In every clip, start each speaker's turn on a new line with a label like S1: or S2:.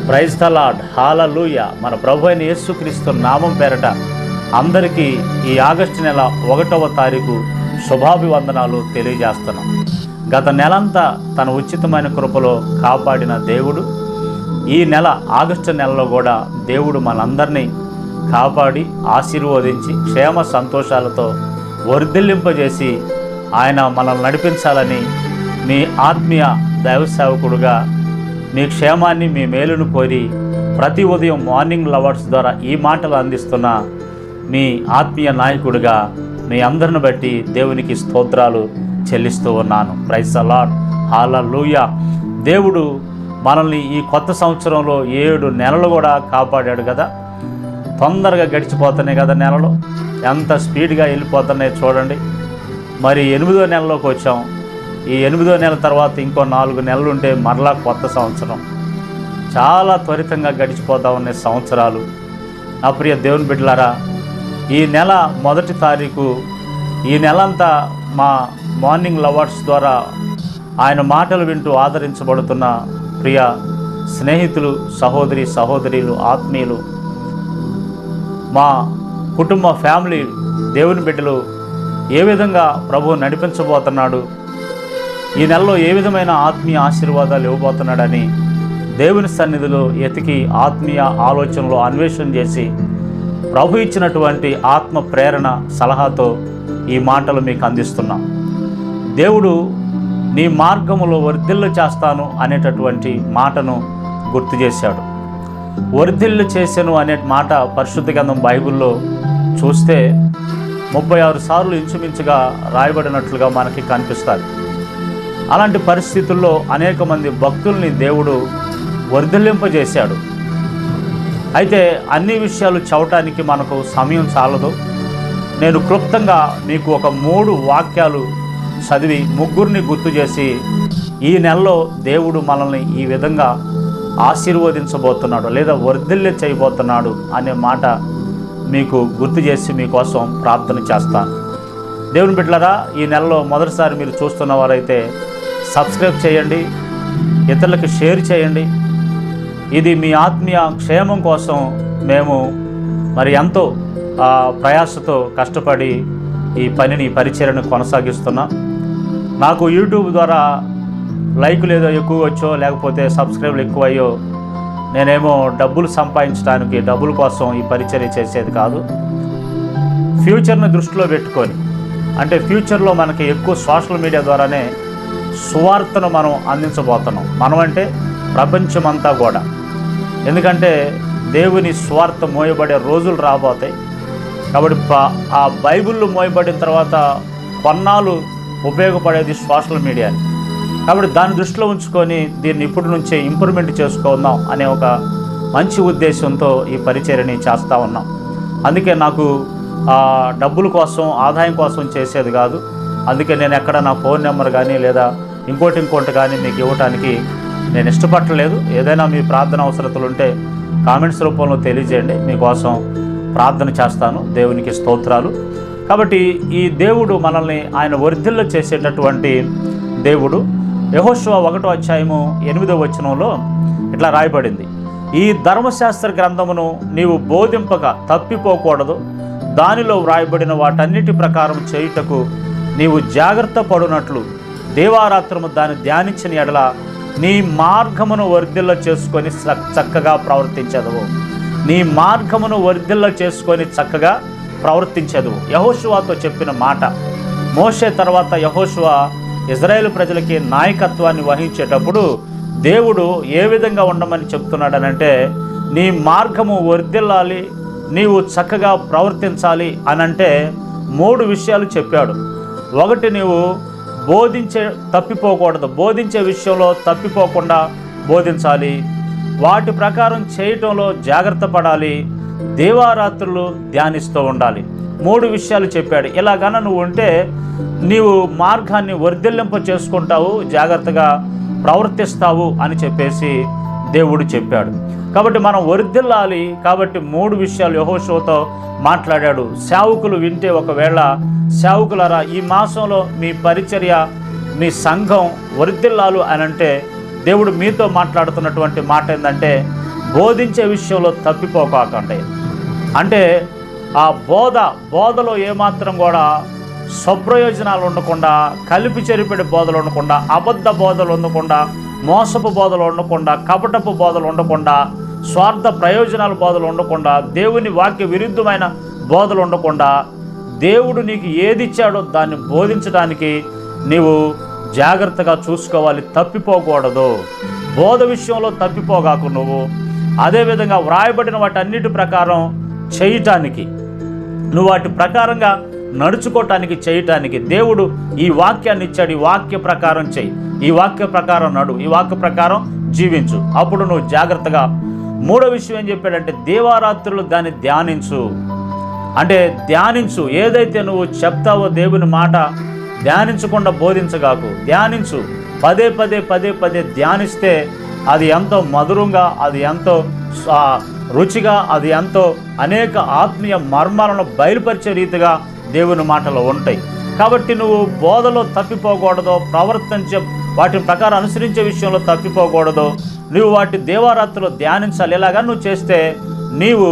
S1: Praise the lord, హల్లెలూయా. మన ప్రభు అయిన యేసుక్రీస్తు నామం పేరట అందరికీ ఈ ఆగస్టు నెల 1వ తారీఖు శుభాభివందనాలు తెలియజేస్తున్నాం. గత నెలంతా తన ఉచితమైన కృపలో కాపాడిన దేవుడు ఈ నెల ఆగస్టు నెలలో కూడా దేవుడు మనందరినీ కాపాడి ఆశీర్వదించి క్షేమ సంతోషాలతో వర్ధిల్లింపజేసి ఆయన మనల్ని నడిపించాలని మీ ఆత్మీయ దైవ సేవకుడుగా మీ క్షేమాన్ని, మీ మేలును కోరి ప్రతి ఉదయం మార్నింగ్ లవర్స్ ద్వారా ఈ మాటలు అందిస్తున్న మీ ఆత్మీయ నాయకుడిగా మీ అందరిని బట్టి దేవునికి స్తోత్రాలు చెల్లిస్తూ ఉన్నాను. ప్రైజ్ ద లార్డ్, హల్లెలూయా. దేవుడు మనల్ని ఈ కొత్త సంవత్సరంలో 7 నెలలు కూడా కాపాడాడు కదా. తొందరగా గడిచిపోతున్నాయి కదా నెలలు, ఎంత స్పీడ్గా వెళ్ళిపోతున్నాయి చూడండి. మరి 8వ నెలలోకి వచ్చాం. ఈ 8వ నెల తర్వాత ఇంకో 4 నెలలు ఉంటే మరలా కొత్త సంవత్సరం. చాలా త్వరితంగా గడిచిపోతూ ఉన్నాయి సంవత్సరాలు. నా ప్రియ దేవుని బిడ్డలారా, ఈ నెల 1వ తారీఖు ఈ నెలంతా మా మార్నింగ్ లవర్స్ ద్వారా ఆయన మాటలు వింటూ ఆదరించబడుతున్న ప్రియ స్నేహితులు, సహోదరీలు, ఆత్మీయులు, మా కుటుంబ ఫ్యామిలీ, దేవుని బిడ్డలు ఏ విధంగా ప్రభువు నడిపించబోతున్నాడు, ఈ నెలలో ఏ విధమైన ఆత్మీయ ఆశీర్వాదాలు ఇవ్వబోతున్నాడని దేవుని సన్నిధిలో ఎతికి ఆత్మీయ ఆలోచనలో అన్వేషణ చేసి ప్రభు ఇచ్చినటువంటి ఆత్మ ప్రేరణ సలహాతో ఈ మాటలు మీకు అందిస్తున్నాం. దేవుడు నీ మార్గములో వర్ధిల్లు చేస్తాను అనేటటువంటి మాటను గుర్తు చేశాడు. వర్ధిల్లు చేసెను అనే మాట పరిశుద్ధ గ్రంథం బైబిల్లో చూస్తే 36 సార్లు ఇంచుమించుగా రాయబడినట్లుగా మనకి కనిపిస్తుంది. అలాంటి పరిస్థితుల్లో అనేక మంది భక్తుల్ని దేవుడు వర్ధిల్లింపజేశాడు. అయితే అన్ని విషయాలు చెప్పటానికి మనకు సమయం చాలదు. నేను క్లుప్తంగా మీకు ఒక 3 వాక్యాలు చదివి ముగ్గురిని గుర్తు చేసి ఈ నెలలో దేవుడు మనల్ని ఈ విధంగా ఆశీర్వదించబోతున్నాడు లేదా వర్ధిల్లి చేయబోతున్నాడు అనే మాట మీకు గుర్తు చేసి మీకోసం ప్రార్థన చేస్తాను. దేవుని బిడ్డలారా, ఈ నెలలో మొదటిసారి మీరు చూస్తున్న వారైతే సబ్స్క్రైబ్ చేయండి, ఇతరులకు షేర్ చేయండి. ఇది మీ ఆత్మీయ క్షేమం కోసం మేము మరి ఎంతో ప్రయాసతో కష్టపడి ఈ పరిచర్యను కొనసాగిస్తున్నాం. నాకు యూట్యూబ్ ద్వారా లైకులు ఏదో ఎక్కువ వచ్చో లేకపోతే సబ్స్క్రైబ్లు ఎక్కువ అయ్యో నేనేమో డబ్బులు సంపాదించడానికి, డబ్బుల కోసం ఈ పరిచర్య చేసేది కాదు. ఫ్యూచర్ని దృష్టిలో పెట్టుకొని, అంటే ఫ్యూచర్లో మనకి ఎక్కువ సోషల్ మీడియా ద్వారానే సువార్తను మనం అందించబోతున్నాం. మనం అంటే ప్రపంచమంతా కూడా. ఎందుకంటే దేవుని సువార్త మోయబడే రోజులు రాబోతాయి. కాబట్టి ఆ బైబిల్ మోయబడిన తర్వాత కొన్నాళ్ళు ఉపయోగపడేది సోషల్ మీడియాని. కాబట్టి దాన్ని దృష్టిలో ఉంచుకొని దీన్ని ఇప్పటి నుంచే ఇంప్రూవ్మెంట్ చేసుకుందాం అనే ఒక మంచి ఉద్దేశంతో ఈ పరిచర్యని చేస్తూ ఉన్నాం. అందుకే నాకు డబ్బుల కోసం, ఆదాయం కోసం చేసేది కాదు. అందుకే నేను ఎక్కడ నా ఫోన్ నెంబర్ కానీ లేదా ఇంకోటి కానీ మీకు ఇవ్వటానికి నేను ఇష్టపడలేదు. ఏదైనా మీ ప్రార్థన అవసరతలు ఉంటే కామెంట్స్ రూపంలో తెలియజేయండి, మీకోసం ప్రార్థన చేస్తాను. దేవునికి స్తోత్రాలు. కాబట్టి ఈ దేవుడు మనల్ని ఆయన వర్ధిల్ల చేసేటటువంటి దేవుడు. యెహోషువ 1వ అధ్యాయము 8వ వచనంలో ఇట్లా రాయబడింది: ఈ ధర్మశాస్త్ర గ్రంథమును నీవు బోధింపక తప్పిపోకూడదు, దానిలో వ్రాయబడిన వాటన్నిటి ప్రకారం చేయుటకు నీవు జాగ్రత్త పడునట్లు దేవారాత్రము దాన్ని ధ్యానించిన ఎడల నీ మార్గమును వర్ధిల్ల చేసుకొని చక్కగా ప్రవర్తించదువు. నీ మార్గమును వర్ధిల్ల చేసుకొని చక్కగా ప్రవర్తించదువు. యెహోషువతో చెప్పిన మాట. మోషే తర్వాత యెహోషువ ఇజ్రాయేలు ప్రజలకి నాయకత్వాన్ని వహించేటప్పుడు దేవుడు ఏ విధంగా ఉండమని చెప్తున్నాడనంటే, నీ మార్గము వర్ధిల్లాలి, నీవు చక్కగా ప్రవర్తించాలి అనంటే 3 విషయాలు చెప్పాడు. ఒకటి, నీవు తప్పిపోకూడదు. బోధించే విషయంలో తప్పిపోకుండా బోధించాలి. వాటి ప్రకారం చేయటంలో జాగ్రత్త పడాలి. దేవారాత్రులు ధ్యానిస్తూ ఉండాలి. 3 విషయాలు చెప్పాడు. ఇలాగన నువ్వు ఉంటే నీవు మార్గాన్ని వర్ధిల్లింప చేసుకుంటావు, జాగ్రత్తగా ప్రవర్తిస్తావు అని చెప్పేసి దేవుడు చెప్పాడు. కాబట్టి మనం వర్ధిల్లాలి. కాబట్టి 3 విషయాలు యెహోషువతో మాట్లాడాడు. సేవకులు వింటే, ఒకవేళ సేవకులారా ఈ మాసంలో మీ పరిచర్య, మీ సంఘం వర్ధిల్లాలు అని అంటే దేవుడు మీతో మాట్లాడుతున్నటువంటి మాట ఏంటంటే, బోధించే విషయంలో తప్పిపోకండి. అంటే ఆ బోధలో ఏమాత్రం కూడా స్వప్రయోజనాలు ఉండకుండా, కలిపి చెరిపెడి బోధలు ఉండకుండా, అబద్ధ బోధలు ఉండకుండా, మోసపు బోధలు ఉండకుండా, కపటపు బోధలు ఉండకుండా, స్వార్థ ప్రయోజనాల బోధలు ఉండకుండా, దేవుని వాక్య విరుద్ధమైన బోధలు ఉండకుండా, దేవుడు నీకు ఏది ఇచ్చాడో దాన్ని బోధించడానికి నీవు జాగ్రత్తగా చూసుకోవాలి. తప్పిపోకూడదు. బోధ విషయంలో తప్పిపోగాకు నువ్వు. అదేవిధంగా వ్రాయబడిన వాటన్నిటి ప్రకారం చేయటానికి, నువ్వు వాటి ప్రకారంగా నడుచుకోవటానికి, చేయటానికి దేవుడు ఈ వాక్యాన్ని ఇచ్చాడు. ఈ వాక్య ప్రకారం చెయ్యి, ఈ వాక్య ప్రకారం నడు, ఈ వాక్య ప్రకారం జీవించు. అప్పుడు నువ్వు జాగ్రత్తగా. మూడో విషయం ఏం చెప్పాడంటే, దేవారాత్రులు దాన్ని ధ్యానించు. అంటే ధ్యానించు. ఏదైతే నువ్వు చెప్తావో దేవుని మాట ధ్యానించకుండా బోధించగాకు. ధ్యానించు. పదే పదే ధ్యానిస్తే అది ఎంతో మధురంగా, అది ఎంతో రుచిగా, అది ఎంతో అనేక ఆత్మీయ మర్మాలను బయలుపరిచే రీతిగా దేవుని మాటలు ఉంటాయి. కాబట్టి నువ్వు బోధలో తప్పిపోకూడదు, ప్రవర్తించే వాటి ప్రకారం అనుసరించే విషయంలో తప్పిపోకూడదు. నువ్వు వాటి దేవారాత్రులు ధ్యానించాలి. ఇలాగా నువ్వు చేస్తే నీవు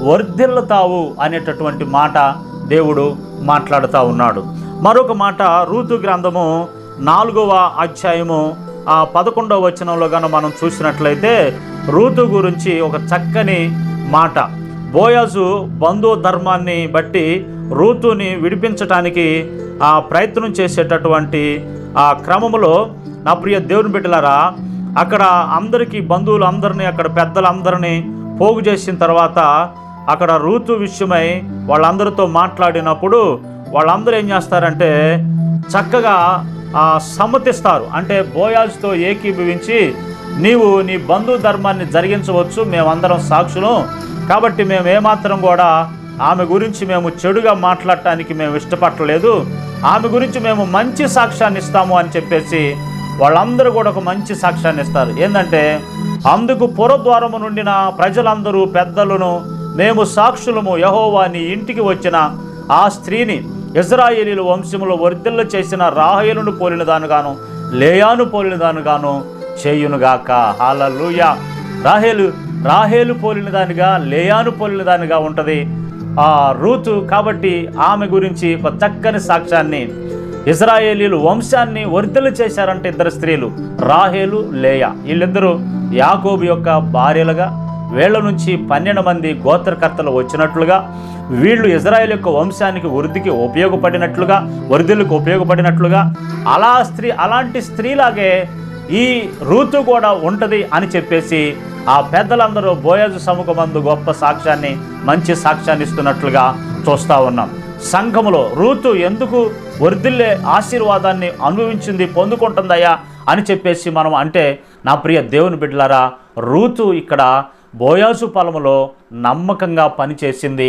S1: వర్ధిల్లుతావు అనేటటువంటి మాట దేవుడు మాట్లాడుతూ ఉన్నాడు. మరొక మాట రూతు గ్రంథము 4వ అధ్యాయము 11వ వచనంలో కనుక మనం చూసినట్లయితే రూతు గురించి ఒక చక్కని మాట. బోయాజు బంధు ధర్మాన్ని బట్టి రూతుని విడిపించటానికి ప్రయత్నం చేసేటటువంటి ఆ క్రమంలో నా ప్రియ దేవుని బిడ్డలారా, అక్కడ అందరికీ బంధువులు అందరినీ, అక్కడ పెద్దలందరినీ పోగు చేసిన తర్వాత అక్కడ రూతు విషయమై వాళ్ళందరితో మాట్లాడినప్పుడు వాళ్ళందరూ ఏం చేస్తారంటే చక్కగా సమ్మతిస్తారు. అంటే బోయాజుతో ఏకీభవించి, నీవు నీ బంధు ధర్మాన్ని జరిగించవచ్చు, మేమందరం సాక్షులు, కాబట్టి మేము ఏమాత్రం కూడా ఆమె గురించి మేము చెడుగా మాట్లాడటానికి మేము ఇష్టపడలేదు, ఆమె గురించి మేము మంచి సాక్ష్యాన్ని ఇస్తాము అని చెప్పేసి వాళ్ళందరూ కూడా ఒక మంచి సాక్ష్యాన్ని ఇస్తారు. ఏంటంటే, అందుకు పురద్వారము నుండిన ప్రజలందరూ పెద్దలను మేము సాక్షులము, యెహోవా నీ ఇంటికి వచ్చిన ఆ స్త్రీని ఇశ్రాయేలీయుల వంశములో వర్ధిల్ల చేసిన రాహేలును పోలిన దానుగాను, లేయాను పోలిన దానుగాను చేయునుగాక. హల్లెలూయా. రాహేలు పోలిన దానిగా, లేయాను పోలిన దానిగా ఉంటుంది ఆ రూతు. కాబట్టి ఆమె గురించి ఒక చక్కని సాక్ష్యాన్ని, ఇశ్రాయేలీయుల వంశాన్ని వర్ధిల్ల చేశారంటే ఇద్దరు స్త్రీలు, రాహేలు, లేయా. వీళ్ళిద్దరూ యాకోబు యొక్క భార్యలుగా, వీళ్ళ నుంచి 12 మంది గోత్రకర్తలు వచ్చినట్లుగా, వీళ్ళు ఇజ్రాయేల్ యొక్క వంశానికి వర్ధిల్లుకు ఉపయోగపడినట్లుగా అలాంటి స్త్రీలాగే ఈ రూతు కూడా ఉంటుంది అని చెప్పేసి ఆ పెద్దలందరూ బోయాజు సముఖమందు గొప్ప సాక్ష్యాన్ని, మంచి సాక్ష్యాన్ని ఇస్తున్నట్లుగా చూస్తూ ఉన్నాం. సంఘములో రూతు ఎందుకు వర్ధిల్లే ఆశీర్వాదాన్ని అనుభవించింది, పొందుకుంటుందయ్యా అని చెప్పేసి మనం అంటే, నా ప్రియ దేవుని బిడ్డలారా, రూతు ఇక్కడ బోయాజు పొలంలో నమ్మకంగా పనిచేసింది.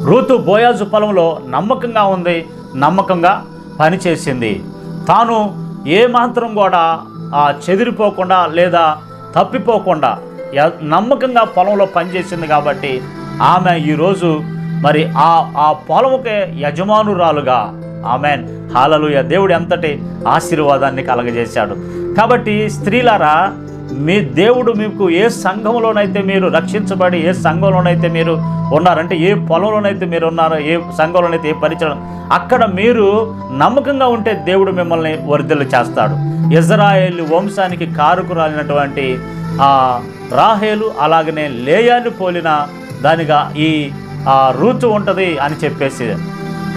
S1: రూతు బోయాజు పొలంలో నమ్మకంగా ఉంది, నమ్మకంగా పనిచేసింది. తాను ఏమాత్రం కూడా చెదిరిపోకుండా లేదా తప్పిపోకుండా నమ్మకంగా పొలంలో పనిచేసింది. కాబట్టి ఆమె ఈరోజు మరి ఆ పొలముకే యజమానురాలుగా, ఆమెన్, హల్లెలూయా, దేవుడు ఎంతటి ఆశీర్వాదాన్ని కలగజేశాడు. కాబట్టి స్త్రీలారా, మీ దేవుడు మీకు ఏ సంఘంలోనైతే మీరు రక్షించబడి, ఏ సంఘంలోనైతే మీరు ఉన్నారంటే, ఏ పొలంలోనైతే మీరు ఉన్నారో, ఏ సంఘంలోనైతే ఏ పరిచయం, అక్కడ మీరు నమ్మకంగా ఉంటే దేవుడు మిమ్మల్ని వర్ధిల్లు చేస్తాడు. ఇశ్రాయేలు వంశానికి కారుకురాలినటువంటి రాహేలు అలాగనే లేయాను పోలిన దానిగా ఈ రూతు ఉంటుంది అని చెప్పేసి.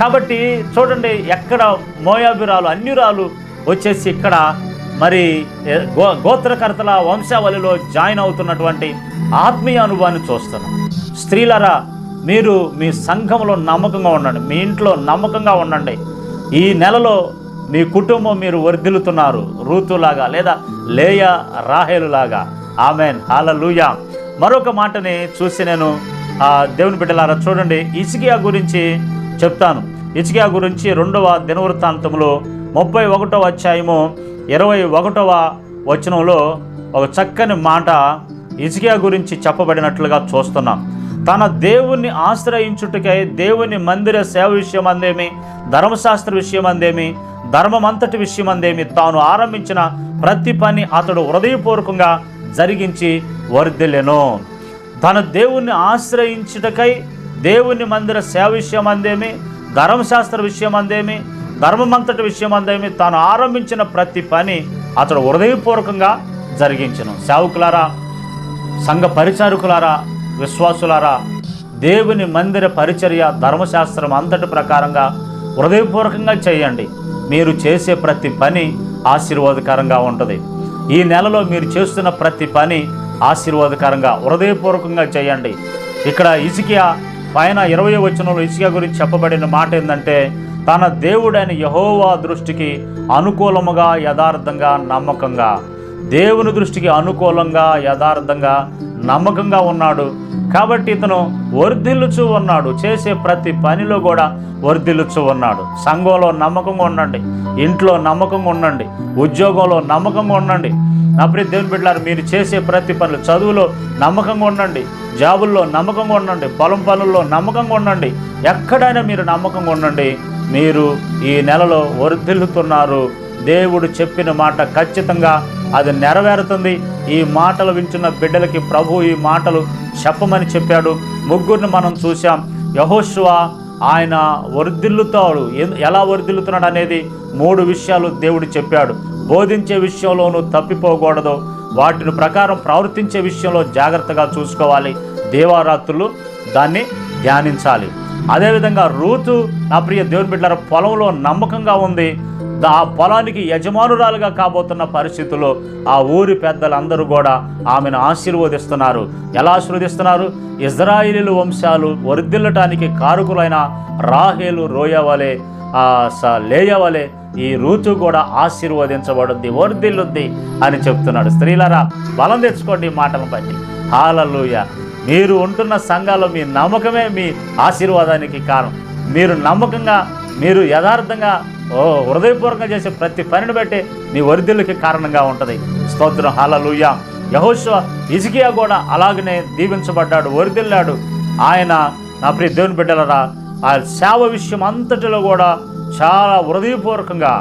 S1: కాబట్టి చూడండి, ఎక్కడ మోయాబీరాలు, అన్యురాలు వచ్చేసి ఇక్కడ మరి గోత్రకర్తల వంశావళిలో జాయిన్ అవుతున్నటువంటి ఆత్మీయ అనుభవాన్ని చూస్తున్నాం. స్త్రీలరా, మీరు మీ సంఘంలో నమ్మకంగా ఉండండి, మీ ఇంట్లో నమ్మకంగా ఉండండి. ఈ నెలలో మీ కుటుంబం మీరు వర్ధిల్లుతున్నారు, రూతులాగా లేదా లేయా రాహేలులాగా. ఆమెన్, హల్లెలూయా. మరొక మాటని చూసి నేను దేవుని బిడ్డలారా చూడండి, హిజ్కియా గురించి చెప్తాను. హిజ్కియా గురించి 2వ దినవృత్తాంతములో 31వ అధ్యాయము 21వ వచనంలో ఒక చక్కని మాట హిజ్కియా గురించి చెప్పబడినట్లుగా చూస్తున్నాం. తన దేవుణ్ణి ఆశ్రయించుటకై దేవుని మందిర సేవ విషయం అందేమి, ధర్మశాస్త్ర విషయం అందేమి, ధర్మమంతటి విషయం అందేమి, తాను ఆరంభించిన ప్రతి పని అతడు హృదయపూర్వకంగా జరిగించి వర్ధిల్లెను. తన దేవుణ్ణి ఆశ్రయించుటకై దేవుని మందిర సేవ విషయం అందేమి, ధర్మశాస్త్ర విషయం అందేమి, ధర్మమంతటి విషయం అందేమి తాను ఆరంభించిన ప్రతి పని అతడు హృదయపూర్వకంగా జరిగించను. సేవకులారా, సంఘ పరిచారకులారా, విశ్వాసులారా, దేవుని మందిర పరిచర్య ధర్మశాస్త్రం అంతటి ప్రకారంగా హృదయపూర్వకంగా చేయండి. మీరు చేసే ప్రతి పని ఆశీర్వాదకరంగా ఉంటుంది. ఈ నెలలో మీరు చేస్తున్న ప్రతి పని ఆశీర్వాదకరంగా హృదయపూర్వకంగా చేయండి. ఇక్కడ హిజ్కియా పైన 20వ వచనంలో హిజ్కియా గురించి చెప్పబడిన మాట ఏంటంటే, తన దేవుడైన యెహోవా దృష్టికి అనుకూలముగా యథార్థంగా నమ్మకంగా, దేవుని దృష్టికి అనుకూలంగా యథార్థంగా నమ్మకంగా ఉన్నాడు. కాబట్టి ఇతను వర్ధిల్లుచూ ఉన్నాడు. చేసే ప్రతి పనిలో కూడా వర్ధిల్లుచూ ఉన్నాడు. సంఘంలో నమ్మకంగా ఉండండి, ఇంట్లో నమ్మకంగా ఉండండి, ఉద్యోగంలో నమ్మకంగా ఉండండి. నా ప్రియ దేవుని బిడ్డలారా, మీరు చేసే ప్రతి పనులు, చదువులో నమ్మకంగా ఉండండి, జాబుల్లో నమ్మకంగా ఉండండి, పొలం పనుల్లో నమ్మకంగా ఉండండి. ఎక్కడైనా మీరు నమ్మకంగా ఉండండి. మీరు ఈ నెలలో వర్ధిల్లుతున్నారు. దేవుడు చెప్పిన మాట ఖచ్చితంగా అది నెరవేరుతుంది. ఈ మాటలు వింటున్న బిడ్డలకి ప్రభు ఈ మాటలు చెప్పమని చెప్పాడు. ముగ్గురిని మనం చూసాం. యెహోషువ ఆయన వర్ధిల్లుతాడు. ఎలా వర్ధిల్లుతున్నాడు అనేది 3 విషయాలు దేవుడు చెప్పాడు. బోధించే విషయంలోనూ తప్పిపోకూడదు, వాటిని ప్రకారం ప్రవర్తించే విషయంలో జాగ్రత్తగా చూసుకోవాలి, దేవారాత్రులు దాన్ని ధ్యానించాలి. అదేవిధంగా రూతు, నా ప్రియ దేవుని బిడ్డలారా, పొలంలో నమ్మకంగా ఉంది. ఆ పొలానికి యజమానురాలుగా కాబోతున్న పరిస్థితుల్లో ఆ ఊరి పెద్దలందరూ కూడా ఆమెను ఆశీర్వదిస్తున్నారు. ఎలా ఆశీర్వదిస్తున్నారు? ఇజ్రాయేలు వంశాలు వర్ధిల్లటానికి కారకులైన రాహేలు, రోయవలే, లేయవలే ఈ రూతు కూడా ఆశీర్వదించబడుద్ది, వర్ధిల్లుద్ది అని చెప్తున్నాడు. స్త్రీలారా, బలం తెచ్చుకోండి ఈ మాటలను బట్టి. హల్లెలూయా. మీరు ఉంటున్న సంఘాల్లో మీ నమ్మకమే మీ ఆశీర్వాదానికి కారణం. మీరు నమ్మకంగా, మీరు యథార్థంగా హృదయపూర్వకంగా చేసే ప్రతి పనిని బట్టి మీ వర్ధిల్లుకి కారణంగా ఉంటుంది. స్తోత్రం. హల్లెలూయా. యెహోషువ, హిజ్కియా కూడా అలాగనే దీవించబడ్డాడు, వర్ధిల్లాడు. ఆయన, నా ప్రియ దేవుని బిడ్డలారా, ఆ సేవ విషయం అంతటిలో కూడా చాలా హృదయపూర్వకంగా,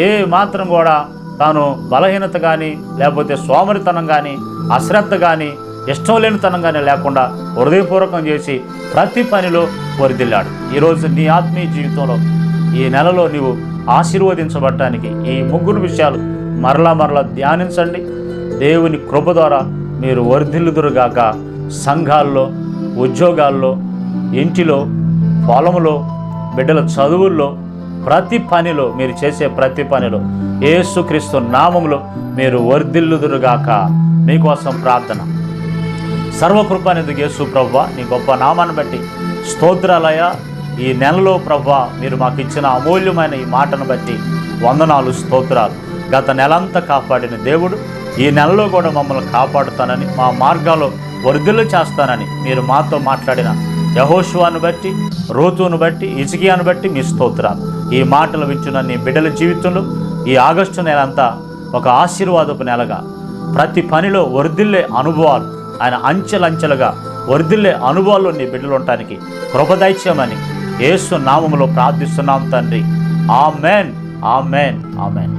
S1: ఏ మాత్రం కూడా తాను బలహీనత కానీ, లేకపోతే సోమరితనం కానీ, అశ్రద్ధ కానీ, ఇష్టం లేనితనం కానీ లేకుండా హృదయపూర్వకం చేసి ప్రతి పనిలో వర్ధిల్లాడు. ఈరోజు నీ ఆత్మీయ జీవితంలో ఈ నెలలో నీవు ఆశీర్వదించబడటానికి ఈ 3 విషయాలు మరలా ధ్యానించండి. దేవుని కృప ద్వారా మీరు వర్ధిల్లుదురుగాక. సంఘాల్లో, ఉద్యోగాల్లో, ఇంటిలో, పొలంలో, బిడ్డల చదువుల్లో, ప్రతి పనిలో, మీరు చేసే ప్రతి పనిలో యేసుక్రీస్తు నామములో మీరు వర్ధిల్లుదురుగాక. మీకోసం ప్రార్థన. సర్వకృపానిధికి యేసు ప్రభువా, నీ గొప్ప నామాన్ని బట్టి స్తోత్రాలయ. ఈ నెలలో ప్రభువా, మీరు మాకు ఇచ్చిన అమూల్యమైన ఈ మాటను బట్టి వందనాలు, స్తోత్రాలు. గత నెలంతా కాపాడిన దేవుడు ఈ నెలలో కూడా మమ్మల్ని కాపాడుతానని, మా మార్గాల్లో వర్ధిల్లు చేస్తానని మీరు మాతో మాట్లాడిన యెహోషువను బట్టి, రూతును బట్టి, హిజ్కియాను బట్టి మీ స్తోత్రాలు. ఈ మాటలు వింటున్న నీ బిడ్డల జీవితంలో ఈ ఆగస్టు నెలంతా ఒక ఆశీర్వాదపు నెలగా, ప్రతి పనిలో వర్ధిల్లే అనుభవాలు, ఆయన అంచెలంచెలుగా వర్ధిల్లే అనుభవాల్లో నీ బిడ్డలు ఉండటానికి కృపదైత్యమని యేసు నామములో ప్రార్థిస్తున్నాం తండ్రి. Amen, amen, amen.